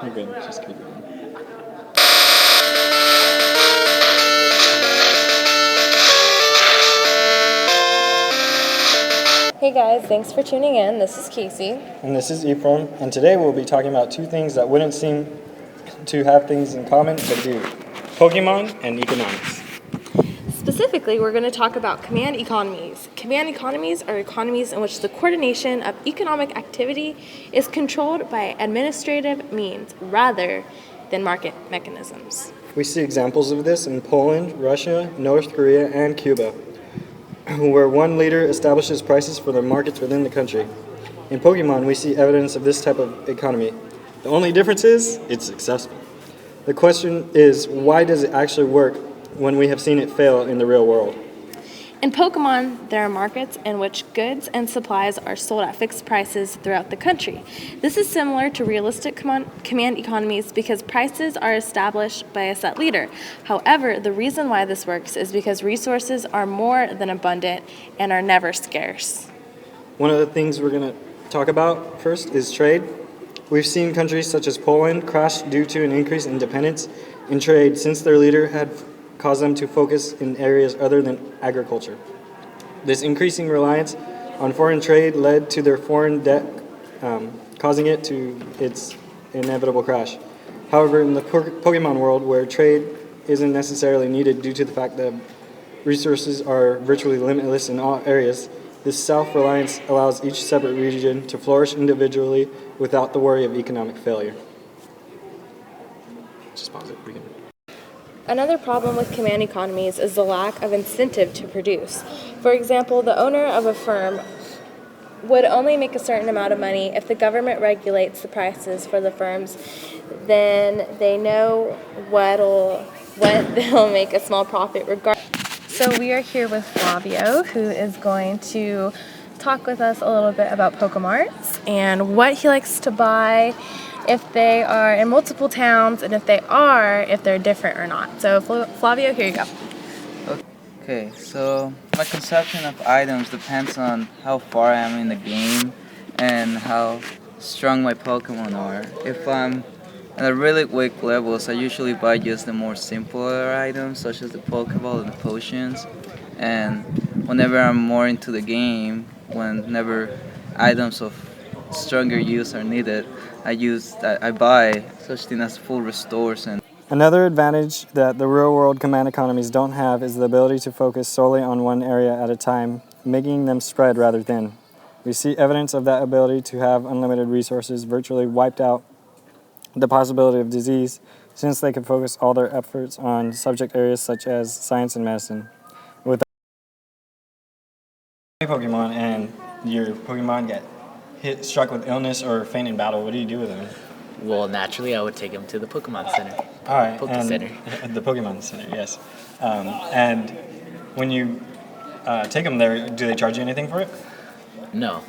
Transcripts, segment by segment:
You're good. Just keep going. Hey guys, thanks for tuning in. This is Casey. And this is Ephraim, and today we'll be talking about two things that wouldn't seem to have things in common, but do. Pokemon and economics. Specifically, we're going to talk about command economies. Command economies are economies in which the coordination of economic activity is controlled by administrative means rather than market mechanisms. We see examples of this in Poland, Russia, North Korea, and Cuba, where one leader establishes prices for the markets within the country. In Pokemon, we see evidence of this type of economy. The only difference is it's successful. The question is, why does it actually work when we have seen it fail in the real world? In Pokemon, there are markets in which goods and supplies are sold at fixed prices throughout the country. This is similar to realistic command economies because prices are established by a set leader. However, the reason why this works is because resources are more than abundant and are never scarce. One of the things we're going to talk about first is trade. We've seen countries such as Poland crash due to an increase in dependence in trade since their leader had caused them to focus in areas other than agriculture. This increasing reliance on foreign trade led to their foreign debt, causing it to its inevitable crash. However, in the Pokemon world, where trade isn't necessarily needed due to the fact that resources are virtually limitless in all areas, this self-reliance allows each separate region to flourish individually without the worry of economic failure. Just pause it. Another problem with command economies is the lack of incentive to produce. For example, the owner of a firm would only make a certain amount of money if the government regulates the prices for the firms. Then they know what they'll make a small profit regardless. So we are here with Flavio, who is going to talk with us a little bit about Pokemarts and what he likes to buy, if they are in multiple towns, and if they're different or not. So Flavio, here you go. Okay, so my conception of items depends on how far I am in the game and how strong my Pokemon are. If I'm at a really weak levels, I usually buy just the more simpler items such as the Pokeball and the potions. And whenever I'm more into the game, whenever items of stronger use are needed, I buy such things as full restores and Another advantage that the real-world command economies don't have is the ability to focus solely on one area at a time, making them spread rather thin. We see evidence of that ability to have unlimited resources virtually wiped out the possibility of disease, since they can focus all their efforts on subject areas such as science and medicine. With Pokemon and your Pokemon get struck with illness or faint in battle, what do you do with them? Well, naturally, I would take him to the Pokemon Center. All right, Center. The Pokemon Center, yes. And when you take them there, do they charge you anything for it? No.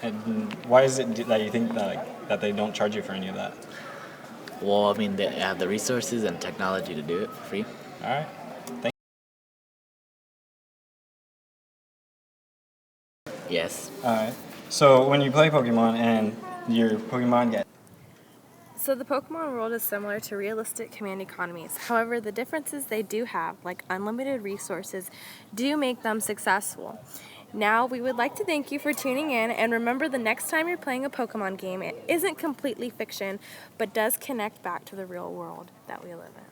And why is it that you think that they don't charge you for any of that? Well, I mean, they have the resources and technology to do it for free. All right. Thank you. Yes. All right. So when you play Pokemon and your Pokemon get... So the Pokemon world is similar to realistic command economies. However, the differences they do have, like unlimited resources, do make them successful. Now, we would like to thank you for tuning in, and remember, the next time you're playing a Pokemon game, it isn't completely fiction, but does connect back to the real world that we live in.